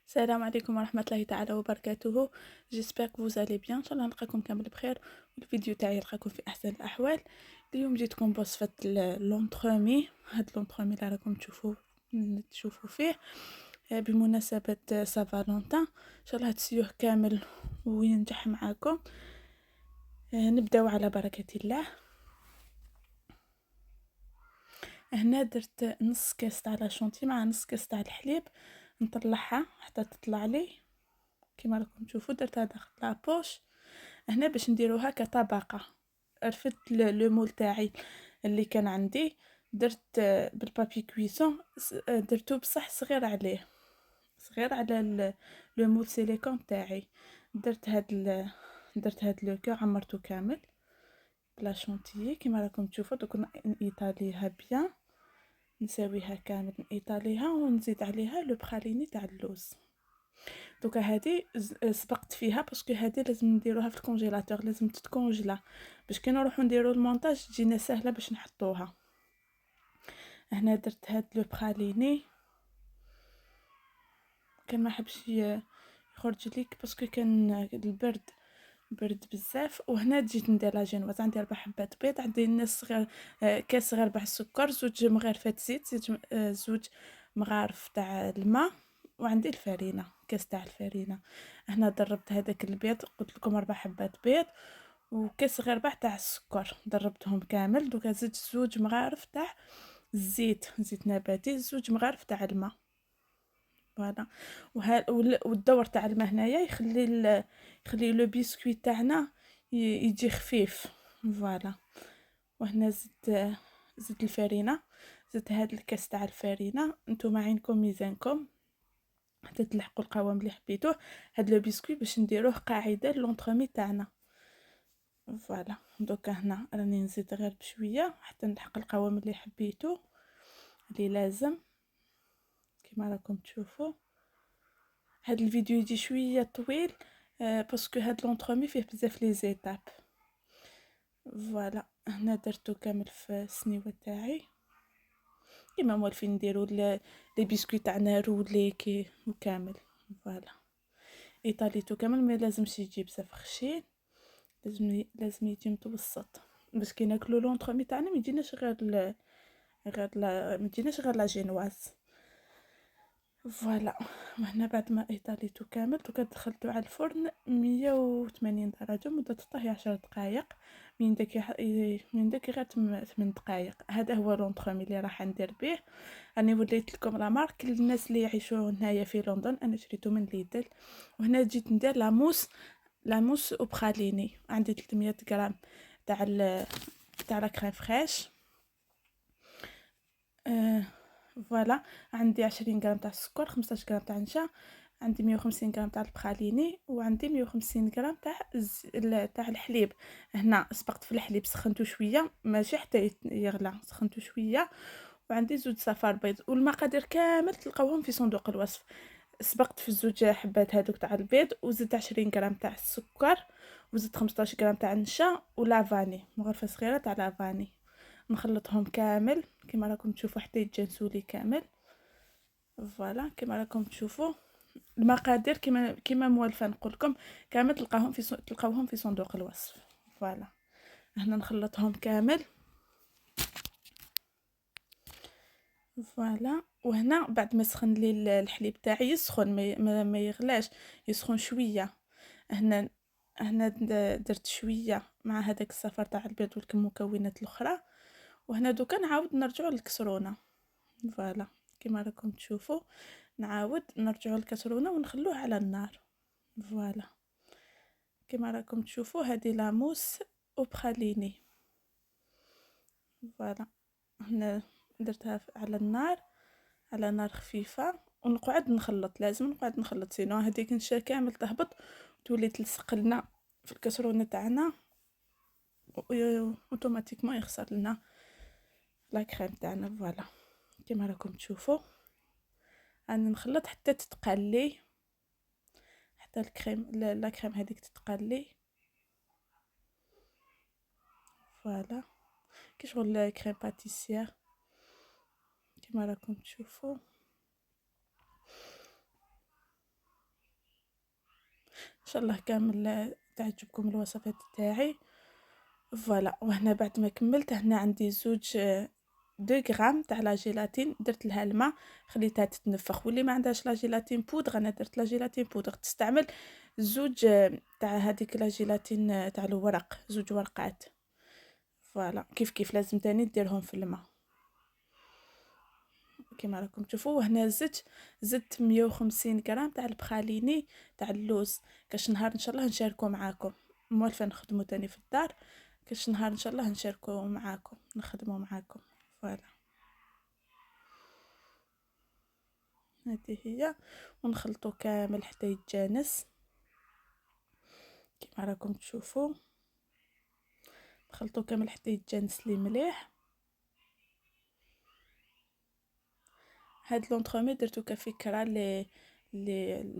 السلام عليكم ورحمة الله تعالى وبركاته. جيسبر que vous allez bien. ان شاء الله نلقاكم كامل بخير، والفيديو تاعي يلقاكم في احسن الاحوال. اليوم جيتكم بوصفة لونترومي. هاد لونترومي اللي راكم تشوفوا فيه بمناسبة سا فالونتان. ان شاء الله تسيوه كامل وينجح معاكم. نبداو على بركة الله. هنا درت نص كاس تاع لاشونتي مع نص كاس تاع الحليب، نطلعها حتى تطلع لي كما راكم تشوفوا. درتها داخل لابوش هنا باش نديروها كطبقه. رفدت لو مول تاعي اللي كان عندي، درت بالبابي كويسون، درتو بصح صغير عليه، صغير على لو مول سيليكون تاعي. درت هاد لو كو عمرته كامل بلا شونتيي كما راكم تشوفوا. دوك نيطاليها بيان، نساويها كامل، نيطاليها ونزيد عليها لو بخاليني تاع اللوز. دوكا هادي سبقت فيها باسكو هادي لازم نديروها في الكونجيلاتور، لازم تتكونجلا باش كي نروحو نديرو المونتاج تجينا سهله باش نحطوها. هنا درت هاد لو بخاليني، كان ما حبش يخرج ليك باسكو كان البرد برد بزاف. وهنا جيت ندير لا جينواز، عندي 4 حبات بيض، عندي نص صغير كاس صغير تاع السكر، 2 مغارفات زيت، 2 مغارف تاع الماء، وعندي الفرينه، كاس تاع الفرينه. هنا دربت هذاك البيض، قلت لكم 4 حبات بيض وكاس صغير تاع السكر، دربتهم كامل. دوكا زدت 2 مغارف تاع زيت نباتي، 2 مغارف تاع الماء. فوالا. والدور تاع الماء هنايا يخلي لو بيسكوي تاعنا يجي خفيف. فوالا. وهنا زدت الفرينه، زدت هاد الكاس تاع الفرينه. نتوما عينكم ميزانكم حتى تلحقوا القوام اللي حبيتوه. هاد لو بيسكوي باش نديروه قاعده لونطرومي تاعنا. فوالا. دوكا هنا راني نزيد غير بشويه حتى نلحق القوام اللي حبيتو اللي لازم كما راكم تشوفوا. هاد الفيديو يجي شويه طويل باسكو هاد لونطرومي فيه بزاف لي زيتاب. فوالا. هنا درتو كامل في السنيوه تاعي كيما موالفين نديرو لي بسكويت تاعنا رولي كي وكامل. فوالا. ايطاليتو كامل، ما لازمش يجي بزاف خشين، لازم يجي متوسط باش كي ناكلو لونطرومي تاعنا ما يجيناش ما يجيناش غير لا جينواز. فوالا. وهنا بعد ما ايطاليتو كامل دوكا دخلتو على الفرن 180 درجه مده طهي 10 دقائق. من داك غير 8 دقائق. هذا هو لونطرومي اللي راح ندير به. راني وليت لكم لا مارك للناس اللي يعيشوا هنايا في لندن، انا شريته من ليدل. وهنا جيت ندير لاموس وبخاليني. عندي 300 غرام تاع تاع لا كريم فريش. فوالا. عندي 20 غرام تاع السكر، 15 غرام تاع النشا، عندي 150 غرام تاع البخاليني، وعندي 150 غرام تاع الحليب. هنا سبقت في الحليب، سخنته شويه ماشي حتى يغلى، سخنته شويه. وعندي 2 صفار بيض، والمقادير كامل تلقاوهم في صندوق الوصف. سبقت في 2 حبات هذوك تاع البيض، وزدت 20 غرام تاع السكر، وزدت 15 غرام تاع النشا ولافاني، مغرفه صغيره تاع لافاني. نخلطهم كامل كما راكم تشوفوا حتى يتجانسوا لي كامل. فوالا. كما راكم تشوفوا المقادير كما موالفه نقول لكم كامل تلقاوهم في صندوق الوصف. فوالا. هنا نخلطهم كامل. فوالا. وهنا بعد ما سخن لي الحليب تاعي يسخن، ما يغلاش، يسخن شويه. هنا درت شويه مع هذاك الصفار تاع البيض والمكونات الاخرى. وهنا دوكا نعاود نرجعو للكسرونه. فوالا. كما راكم تشوفوا نعاود نرجعو للكسرونه ونخلوه على النار. فوالا. كما راكم تشوفوا هذه لاموس وبخاليني. فوالا. هنا درتها على النار، على نار خفيفه، ونقعد نخلط، لازم نقعد نخلط سينو هذيك نشا كامل تهبط وتولي تلصق لنا في الكسرونه تاعنا، اوتوماتيكمون يخسر لنا لا كريم تاعنا. فوالا. كما راكم تشوفوا انا نخلط حتى تتقلي، حتى الكريم لا كريم هذيك تتقلي. فوالا. كي شغل كريم باتيسير كما راكم تشوفوا. شاء الله كامل تعجبكم الوصفات تاعي. فوالا، وهنا بعد ما كملت هنا عندي زوج 2 غرام تاع لا جيلاتين، درت لها الماء خليتها تتنفخ. واللي ما عندهاش لا جيلاتين بودغ، انا درت لا جيلاتين بودغ، تستعمل زوج تاع هذيك لا جيلاتين تاع الورق، زوج ورقات. فوالا كيف كيف لازم تاني ديرهم في الماء كيما راكم تشوفوا. وهنا زدت 150 غرام تاع البخاليني تاع اللوز. كاش نهار ان شاء الله نشاركو معاكم، موالفه نخدمو تاني في الدار، كاش نهار ان شاء الله نشاركو معاكم نخدمو معاكم. فوالا هذه هي، ونخلطو كامل حتى يتجانس كيما راكم تشوفوا. نخلطو كامل حتى يتجانس لي مليح. هاد لونطرومي درتو كفكره لي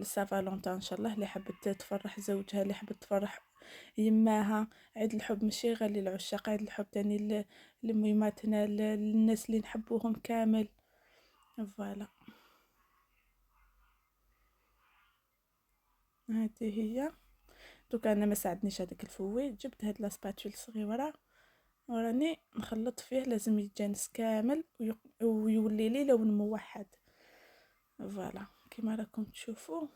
سافالونتان ان شاء الله، اللي حبت تفرح زوجها، اللي حبت تفرح يماها. عيد الحب ماشي غير للعشاق، عيد الحب تاني لميماتنا، للناس اللي نحبوهم كامل. فوالا هذه هي. دوكا انا ما ساعدنيش هذاك الفوي، جبت هاد لاسباتول صغيره وراني نخلط فيه، لازم يتجانس كامل ويولي لي لون موحد. فوالا كيما راكم تشوفوا.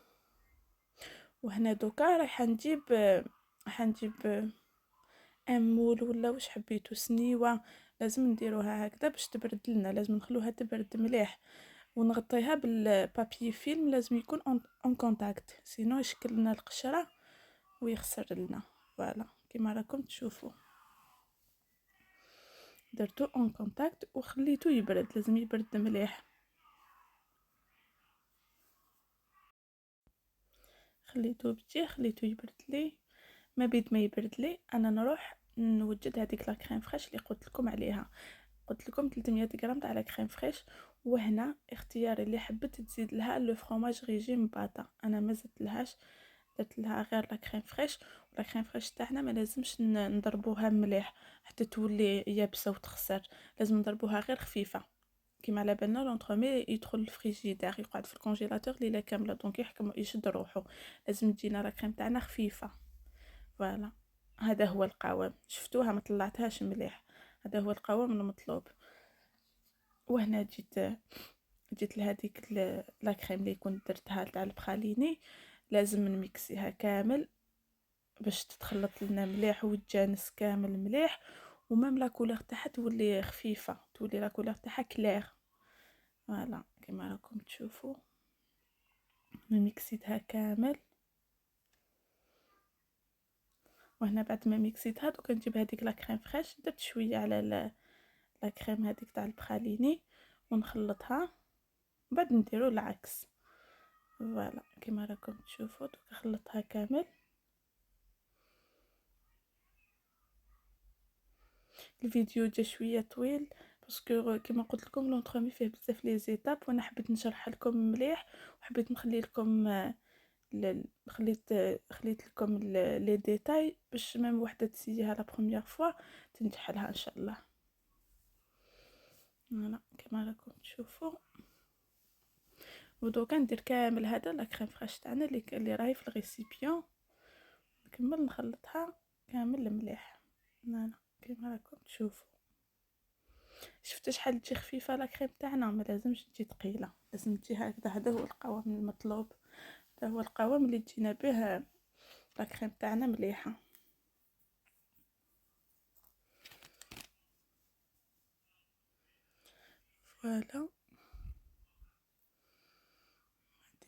وهنا دوكا راح نجيب امول ولا واش حبيتو، سنيوه. لازم نديروها هكذا باش تبرد لنا، لازم نخلوها تبرد مليح، ونغطيها بالبابي فيلم، لازم يكون اون كونتاكت، سينو يشكل لنا القشره ويخسر لنا. فوالا كيما راكم تشوفوا، درتو اون كونتاكت وخليته يبرد، لازم يبرد مليح. خليته يبرد لي. ما بيد ما يبرد لي انا نروح نوجد هذيك لا كريم فريش اللي قلت لكم عليها. قلت لكم 300 غرام تاع لا كريم فريش. وهنا اختياري، اللي حبت تزيد لها لو فرomاج ريجيم باتا، انا ما زدت لهاش، درت لها غير لا كريم فريش. ولا كريم فريش تاعنا ما لازمش نضربوها مليح حتى تولي يابسه وتخسر، لازم نضربوها غير خفيفه. كيما على بالنا لونطرومي يدخل الفريجيدير، يقعد في الكونجيلاتور ليله كامله، دونك يحكم يشد روحو، لازم تجينا لا كريم تاعنا خفيفه. فوالا هذا هو القوام، شفتوها ما طلعتهاش مليح، هذا هو القوام المطلوب. وهنا جيت لهذيك لا كريم اللي كنت درتها تاع البخاليني، لازم نميكسيها كامل باش تتخلط لنا مليح وتجانس كامل مليح. ومام لا كولور تاعها تولي خفيفه، تولي لا كولور تاعها كلير. فوالا كما راكم تشوفوا ميكسيتها كامل. وهنا بعد ما ميكسيتها دوكا نجيب هذيك لا كريم فريش، درت شويه على لا كريم هذيك تاع البخاليني ونخلطها، بعد نديرو العكس. فوالا كما راكم تشوفوا دوكا خلطها كامل. الفيديو جا شويه طويل باسكو كما قلت لكم لونطرومي فيه بزاف لي زيتاب، وانا حبيت نشرح لكم مليح، وحبيت نخلي لكم خليت لكم لي ديتاي باش ميم وحده تسيها لا بروميير فوا تنجح لها ان شاء الله. فوالا كما راكم تشوفوا. ودوكا ندير كامل هذا لا كريم فريش تاعنا اللي راهي في الريسيبيون، نكمل نخلطها كامل مليح. فوالا كما راكم تشوفوا. شفت شحال تجي خفيفه لا كريم تاعنا، ما لازمش تجي ثقيله، لازم تجي هكذا. هذا هو القوام المطلوب، هذا هو القوام اللي تجينا به لا كريم تاعنا مليحه. فوالا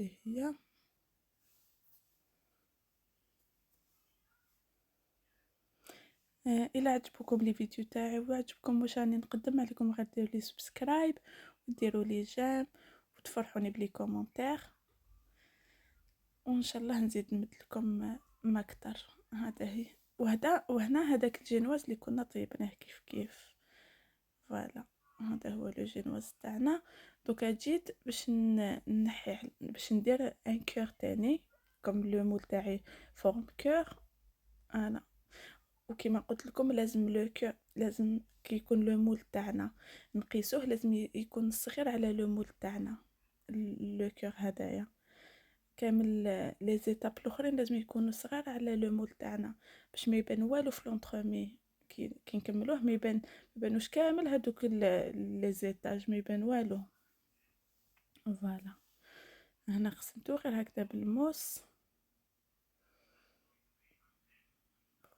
هذه هي. الى عجبكم لي فيديو تاعي وعجبكم واش راني نقدم عليكم، غير ديروا لي سبسكرايب وديروا لي جيم وتفرحوني بلي كومونتير، وان شاء الله نزيد نمد لكم ما اكثر. هذا هي. وهنا هذاك الجينواز اللي كنا طيبناه كيف كيف. فوالا هذا هو لو جينواز تاعنا. دوكا جيت نحي باش ندير ان كور تاني كوم لو مول تاعي فورم كور. انا وكما قلت لكم لازم لو كور، لازم كي يكون لو مول تاعنا نقيسوه، لازم يكون صغير على لو مول تاعنا لو كور هدايا. كامل لي زيتاب الاخرين لازم يكونوا صغار على لو مول تاعنا باش ما يبان والو في لونطرومي. كي نكملوه ما يبانوش كامل هادوك لي زيتاج، ما يبان والو. فوالا هنا قسمتو غير هكذا بالموس.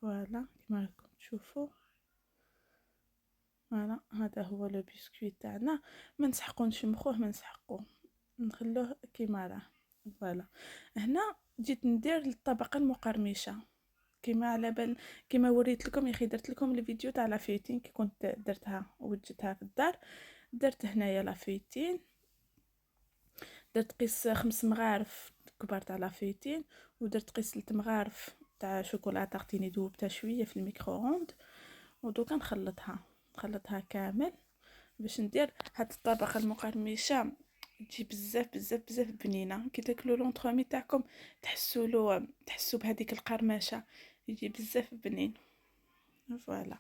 فوالا كما راكم تشوفوا. فوالا هذا هو لو بسكويت تاعنا. ما نسحقو نشمخوه، ما نسحقوه، نخلوه كيما راه. فوالا هنا جيت ندير الطبقه المقرمشه كيما على بال كيما وريت لكم يا اخي. درت لكم الفيديو تاع لافيتين كي كنت درتها وجدتها في الدار. درت هنايا لافيتين، درت قيس 5 مغارف كبار تاع لافيتين، ودرت قيس 3 مغارف تاع شوكولاته اختيني ذوبتها شويه في الميكرووند. ودوكا نخلطها كامل باش ندير هاد الطبقه المقرمشه. تجي بزاف بزاف بزاف بنينه كي تاكلوا لونطرومي تاعكم، تحسوا بهذيك القرمشه، يجي بزاف بنين. فوالا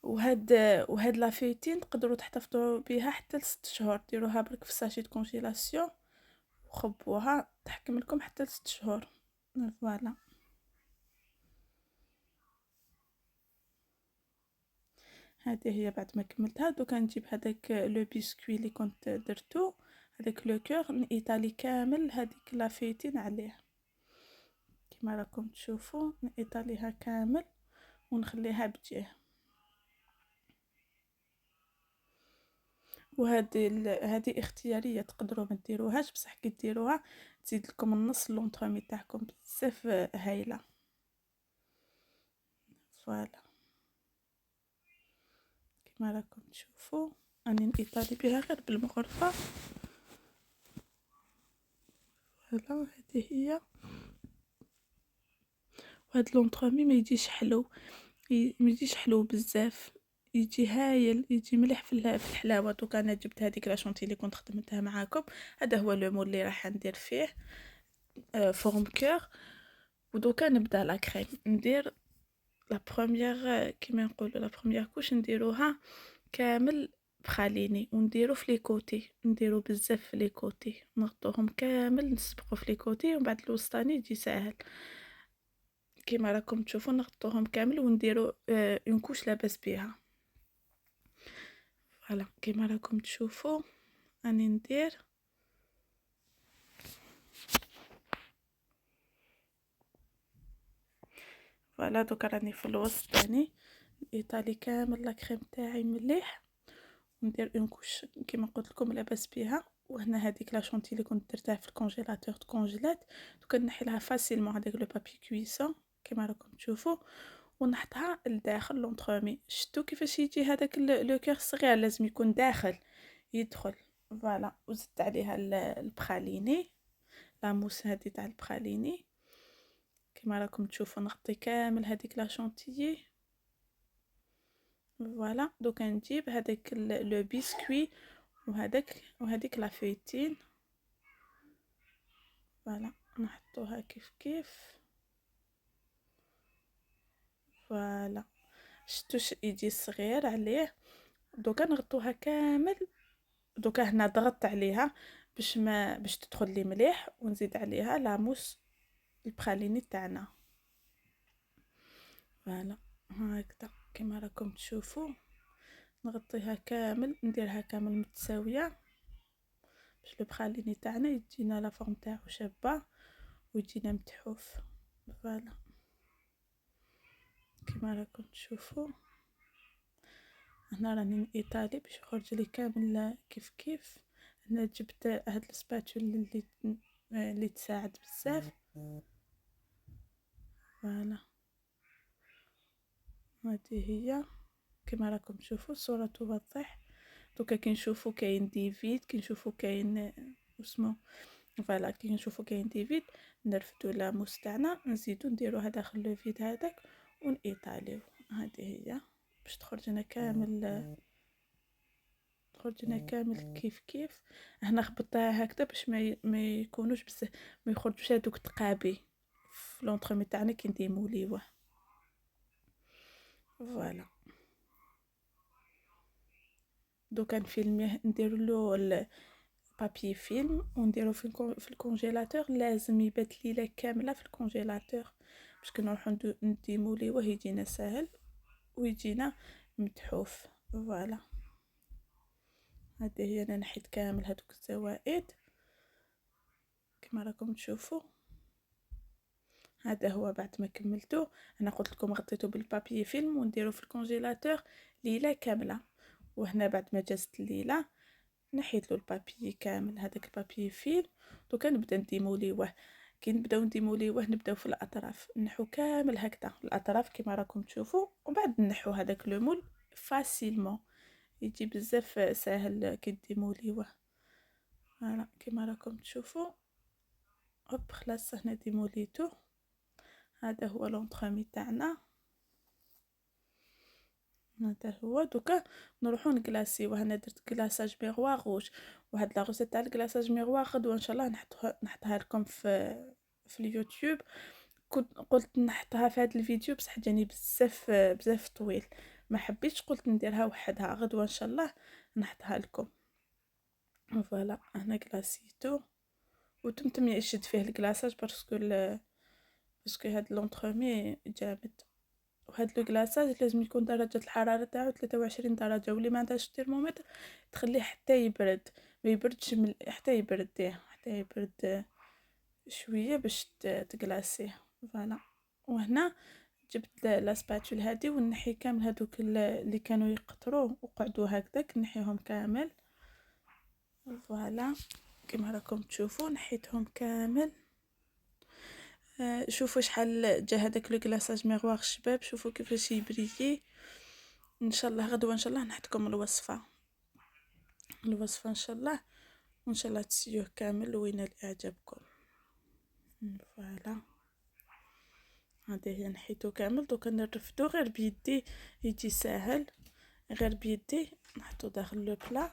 وهاد وهاد لافيتين تقدروا تحتفظوا بها حتى ل6 شهور. ديروها برك في ساشي د كونجيلاسيون وخبوها تحكم لكم حتى ل6 شهور. فوالا هذه هي بعد ما كملتها. دوكا نجيب هذاك لو بسكوي اللي كنت درتو، هذاك لو كور نيطالي كامل هذيك لافيتين عليه كما راكم تشوفوا. نيطاليها كامل ونخليها بجيه. هذه اختياريه، تقدروا ما ديروهاش، بصح كي ديروها تزيد لكم النص لونطرومي تاعكم بزاف هايله. فوالا كما راكم تشوفوا راني نيطالي بها غير بالمغرفه. فوالا هذه هي. وهاد لونطرومي ما يجيش حلو، ما يجيش حلو بزاف، يجي هايل، يجي مليح في الحلاوه. دوكا انا جبت هذيك لاشونتي اللي كنت خدمتها معاكم. هذا هو لو مول اللي راح ندير فيه فورم كور. ودوكا نبدا لا كريم. ندير لا بروميير كيما نقولوا لا بروميير كوش نديروها كامل بخاليني، ونديرو في لي كوتي، نديرو بزاف في لي كوتي، نغطوهم كامل، نسبقو في لي كوتي، ومن بعد الوسطاني يجي ساهل كيما راكم تشوفوا. نغطوهم كامل ونديرو اون كوش لاباس بيها. فوالا كيما راكم تشوفوا راني ندير. فوالا دوكا راني في الوسط تاني ايطالي كامل لا كريم تاعي مليح، ندير اون كوش كيما قلت لكم لاباس بيها. وهنا هذيك لا شونتي اللي كنت درتها في الكونجيلاتور تكونجيلات، دوكا نحي لها فاسيلمون هذاك لو بابي كويسون كيما راكم تشوفوا، ونحطها لداخل لونطرومي. شفتوا كيفاش يجي هذاك لو كور صغير، لازم يكون داخل يدخل. فوالا وزدت عليها البخاليني، لا موس هذه تاع البخاليني كيما راكم تشوفوا. نغطي كامل هذيك لا شونتيي. فوالا دوكا نجيب هذاك لو بسكوي وهذيك لا فيتين. فوالا نحطوها كيف كيف. فوالا شتوش يجي صغير عليه. دوكا نغطوها كامل. دوكا هنا ضغطت عليها باش تدخل لي مليح، ونزيد عليها لاموس البخاليني تاعنا. فوالا هكذا كما راكم تشوفوا. نغطيها كامل، نديرها كامل متساويه باش البخاليني تاعنا يجينا لا فورم تاعو شابه ويجينا متحوف. فوالا كما راكم تشوفوا. هنا راني ايطالي باش يخرج لي كامل كيف كيف. هنا جبت هاد السباتول اللي تساعد بزاف. فوالا هذه هي كما راكم تشوفوا الصوره توضح. دوكا كي نشوفوا كاين ديفيد، كي نشوفوا كاين اسمه. فوالا كي نشوفوا كاين ديفيد نرفدو لاموس تاعنا، نزيدو نديروها داخل لو فيد هذاك ونيطاليو. هذه هي باش تخرجنا كامل كيف كيف. هنا خبطتها هكذا باش ما يكونوش بزاف، ما يخرجوش هذوك تقابي في لونطرومي تاعنا كي نديموليوه. فوالا دوكا نفيلميه ندير له بابي فيلم ونديرو في الكونجيلاتور. لازم يبات ليله كامله في الكونجيلاتور باش كنروحو نديموليوه يجينا ساهل ويجينا متحوف. فوالا هذه هي. انا نحيت كامل هذوك الزوائد كما راكم تشوفوا. هذا هو بعد ما كملته. انا قلت لكم غطيته بالبابي فيلم ونديرو في الكونجيلاتور ليله كامله. وهنا بعد ما جازت الليله نحيت له البابي كامل هذاك البابي فيلم. دوكا نبدا نديموليوه. كي نبداو نديموليوه نبداو في الاطراف نحو كامل هكذا الاطراف كما راكم تشوفوا. وبعد نحو هذاك لو مول فاسيلمون يجي بزاف ساهل كي ديموليوه. فوالا كما راكم تشوفوا. هوب خلاص هنا ديموليتو. هذا هو لونطخومي تاعنا. هذا هو. دوكا نروحو نكلاسيو. هنا درت كلاساج ميغوار روج. وهاد لا روسيت تاع الكلاساج ميغوار غدوه ان شاء الله نحطها لكم في اليوتيوب. كنت قلت نحطها في هذا الفيديو بصح جاني بزاف طويل ما حبيتش. قلت نديرها وحدها غدوه ان شاء الله نحطها لكم. فوالا هنا كلاسيتو وتمتم يشد فيه الكلاساج باسكو هاد لونطخومي جامد. وهاد لو كلاصاج لازم يكون درجه الحراره تاعو 23 درجه. واللي ما عندهاش الترمومتر تخليه حتى يبرد. ما يبردش حتى يبرد حتى يبرد شويه باش تكلاسيه. فوالا. وهنا جبت لاسباتول هادي ونحي كامل هادوك اللي كانوا يقطروا وقعدوا هكذاك نحيهم كامل. فوالا كما راكم تشوفوا نحيتهم كامل. شوفوا شحال جا هذاك لو كلاصاج ميغوار الشباب. شوفوا كيفاش يبريي. ان شاء الله غدوه ان شاء الله نحطكم الوصفه ان شاء الله. وان شاء الله تسيوه كامل وينال اعجابكم. فوالا هذه هي نحيتو كامل. دوكا نرفدو غير بيدي يجي ساهل. غير بيدي نحطو داخل لو بلا.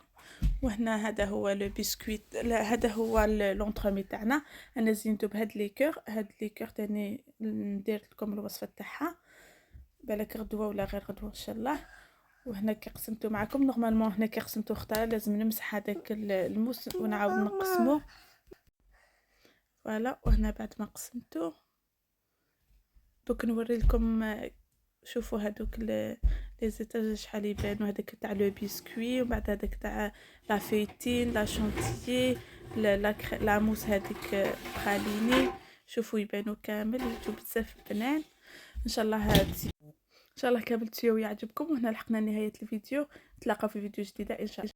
وهنا هذا هو لو بسكويت. هذا هو لونطرومي تاعنا. انا زينتو بهاد ليكور. هاد ليكور تاني ندير لكم الوصفه تاعها بالك غدوه ولا غير غدوه ان شاء الله. وهنا كي قسمته معكم نورمالمون هنا كي قسمته اختار لازم نمسح هذاك الموس ونعاود نقسمه. فوالا. وهنا بعد ما قسمته دوك نوري لكم. شوفوا هذوك لي زيتاج شحال يبانوا. هذاك تاع لو بسكوي وبعد هذاك تاع لا فيتين لا شونتيي لا موس هذيك خاليني. شوفوا يبانوا كامل يجوا بزاف بنان. ان شاء الله ان شاء الله كامل تسيو يعجبكم. وهنا لحقنا نهايه الفيديو. نتلاقاو في فيديو جديده ان شاء الله.